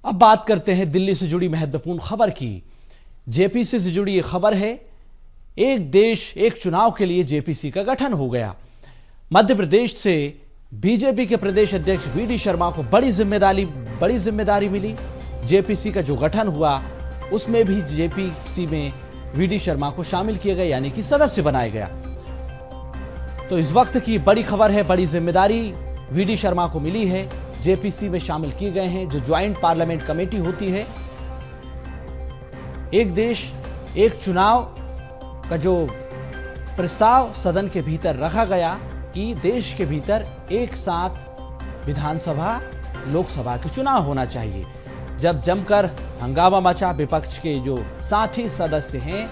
अब बात करते हैं दिल्ली से जुड़ी महत्वपूर्ण खबर की। जेपीसी से जुड़ी ये खबर है, एक देश एक चुनाव के लिए जेपीसी का गठन हो गया। मध्य प्रदेश से बीजेपी के प्रदेश अध्यक्ष वीडी शर्मा को बड़ी जिम्मेदारी मिली। जेपीसी का जो गठन हुआ उसमें भी जेपीसी में वीडी शर्मा को शामिल किया गया, यानी कि सदस्य बनाया गया। तो इस वक्त की बड़ी खबर है, बड़ी जिम्मेदारी वीडी शर्मा को मिली है, जेपीसी में शामिल किए गए हैं। जो ज्वाइंट पार्लियामेंट कमेटी होती है, एक देश एक चुनाव का जो प्रस्ताव सदन के भीतर रखा गया कि देश के भीतर एक साथ विधानसभा लोकसभा के चुनाव होना चाहिए। जब जमकर हंगामा मचा, विपक्ष के जो साथी सदस्य हैं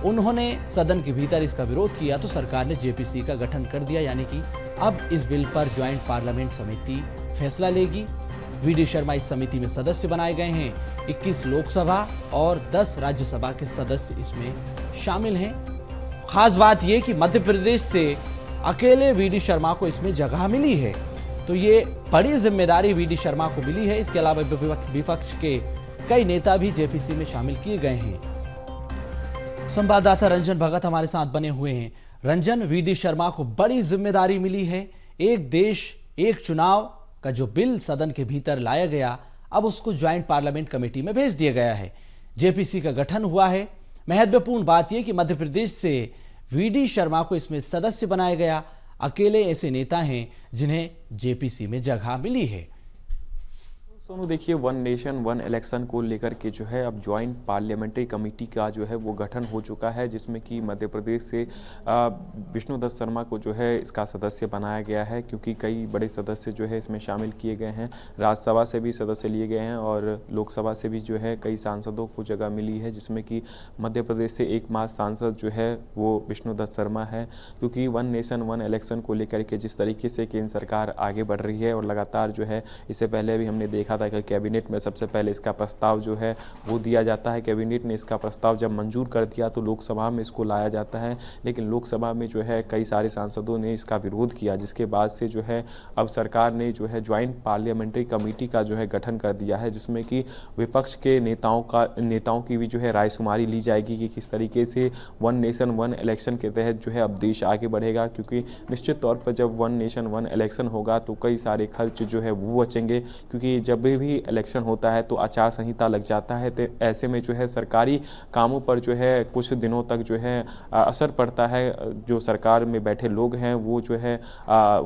उन्होंने सदन के भीतर इसका विरोध किया, तो सरकार ने जेपीसी का गठन कर दिया, यानी कि अब इस बिल पर ज्वाइंट पार्लियामेंट समिति फैसला लेगी। वीडी शर्मा इस समिति में सदस्य बनाए गए हैं। 21 लोकसभा और 10 राज्यसभा के सदस्य इसमें शामिल हैं। खास बात यह कि मध्य प्रदेश से अकेले वीडी शर्मा को इसमें जगह मिली है, तो ये बड़ी जिम्मेदारी वीडी शर्मा को मिली है। इसके अलावा विपक्ष के कई नेता भी जेपीसी में शामिल किए गए हैं। संवाददाता रंजन भगत हमारे साथ बने हुए हैं। रंजन, वीडी शर्मा को बड़ी जिम्मेदारी मिली है, एक देश एक चुनाव का जो बिल सदन के भीतर लाया गया, अब उसको ज्वाइंट पार्लियामेंट कमेटी में भेज दिया गया है। जेपीसी का गठन हुआ है। महत्वपूर्ण बात यह कि मध्य प्रदेश से वीडी शर्मा को इसमें सदस्य बनाया गया। अकेले ऐसे नेता हैं जिन्हें जेपीसी में जगह मिली है। सोनू, देखिए, वन नेशन वन इलेक्शन को लेकर के जो है अब ज्वाइंट पार्लियामेंट्री कमेटी का जो है वो गठन हो चुका है, जिसमें कि मध्य प्रदेश से विष्णुदत्त शर्मा को जो है इसका सदस्य बनाया गया है, क्योंकि कई बड़े सदस्य जो है इसमें शामिल किए गए हैं। राज्यसभा से भी सदस्य लिए गए हैं और लोकसभा से भी जो है कई सांसदों को जगह मिली है, जिसमें कि मध्य प्रदेश से एकमात्र सांसद जो है वो विष्णुदत्त शर्मा है। क्योंकि वन नेशन वन इलेक्शन को लेकर के जिस तरीके से केंद्र सरकार आगे बढ़ रही है और लगातार जो है, इससे पहले भी हमने देखा था कि कैबिनेट में सबसे पहले इसका प्रस्ताव जो है वो दिया जाता है। कैबिनेट ने इसका प्रस्ताव जब मंजूर कर दिया तो लोकसभा में इसको लाया जाता है, लेकिन लोकसभा में जो है कई सारे सांसदों ने इसका विरोध किया, जिसके बाद से जो है अब सरकार ने जो है ज्वाइंट पार्लियामेंट्री कमेटी का जो है गठन कर दिया है, जिसमें कि विपक्ष के नेताओं की भी जो है रायशुमारी ली जाएगी कि किस तरीके से वन नेशन वन इलेक्शन के तहत जो है अब देश आगे बढ़ेगा। क्योंकि निश्चित तौर पर जब वन नेशन वन इलेक्शन होगा तो कई सारे खर्च जो है वो बचेंगे, क्योंकि जब भी इलेक्शन होता है तो आचार संहिता लग जाता है, तो ऐसे में जो है सरकारी कामों पर जो है कुछ दिनों तक जो है असर पड़ता है। जो सरकार में बैठे लोग हैं वो जो है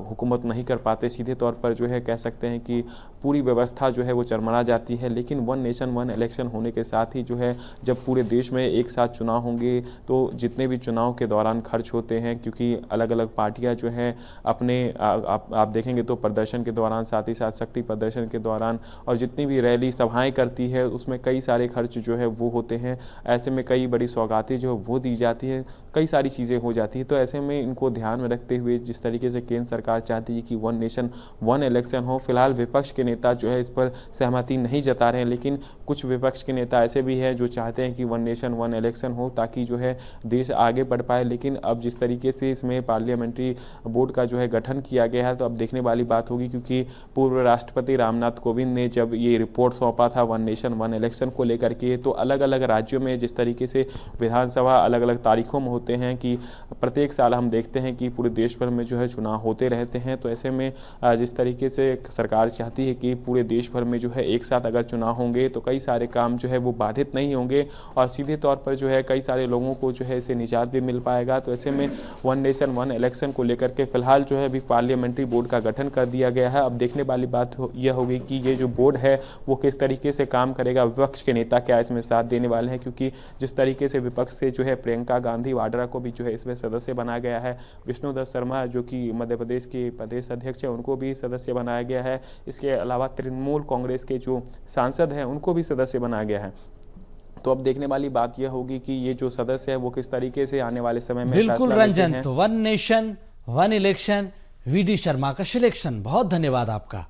हुकूमत नहीं कर पाते, सीधे तौर पर जो है कह सकते हैं कि पूरी व्यवस्था जो है वो चरमरा जाती है। लेकिन वन नेशन वन इलेक्शन होने के साथ ही जो है जब पूरे देश में एक साथ चुनाव होंगे तो जितने भी चुनाव के दौरान खर्च होते हैं, क्योंकि अलग अलग पार्टियां जो हैं अपने आप देखेंगे तो प्रदर्शन के दौरान, साथ ही साथ शक्ति प्रदर्शन के दौरान और जितनी भी रैली सभाएं करती है उसमें कई सारे खर्च जो है वो होते हैं। ऐसे में कई बड़ी सौगातें जो वो दी जाती है, कई सारी चीज़ें हो जाती है। तो ऐसे में इनको ध्यान में रखते हुए जिस तरीके से केंद्र सरकार चाहती है कि वन नेशन वन इलेक्शन हो, फिलहाल विपक्ष के नेता जो है इस पर सहमति नहीं जता रहे हैं, लेकिन कुछ विपक्ष के नेता ऐसे भी हैं जो चाहते हैं कि वन नेशन वन इलेक्शन हो ताकि जो है देश आगे बढ़ पाए। लेकिन अब जिस तरीके से इसमें पार्लियामेंट्री बोर्ड का जो है गठन किया गया है तो अब देखने वाली बात होगी, क्योंकि पूर्व राष्ट्रपति रामनाथ कोविंद ने जब ये रिपोर्ट सौंपा था वन नेशन वन इलेक्शन को लेकर के, तो अलग अलग राज्यों में जिस तरीके से विधानसभा अलग अलग तारीखों में होते हैं कि प्रत्येक साल हम देखते हैं कि पूरे देश भर में जो है चुनाव होते रहते हैं। तो ऐसे में जिस तरीके से सरकार चाहती है कि पूरे देश भर में जो है एक साथ अगर चुनाव होंगे तो कई सारे काम जो है वो बाधित नहीं होंगे और सीधे तौर पर जो है कई सारे लोगों को जो है इसे निजात भी मिल पाएगा। तो ऐसे में वन नेशन वन इलेक्शन को लेकर के फिलहाल जो है अभी पार्लियामेंट्री बोर्ड का गठन कर दिया गया है। अब देखने वाली बात यह होगी कि ये जो बोर्ड है वो किस तरीके से काम करेगा, विपक्ष के नेता क्या इसमें साथ देने वाले हैं। क्योंकि जिस तरीके से विपक्ष से जो है प्रियंका गांधी वाड्रा को भी जो है इसमें सदस्य बनाया गया है, विष्णुदत्त शर्मा जो कि मध्य प्रदेश के प्रदेश अध्यक्ष है उनको भी सदस्य बनाया गया है। इसके अलावा तृणमूल कांग्रेस के जो सांसद हैं उनको भी सदस्य बनाया गया है। तो अब देखने वाली बात यह होगी कि ये जो सदस्य है वो किस तरीके से आने वाले समय में बिल्कुल रंजन, तो one nation one election, VD Sharma का सिलेक्शन। बहुत धन्यवाद आपका।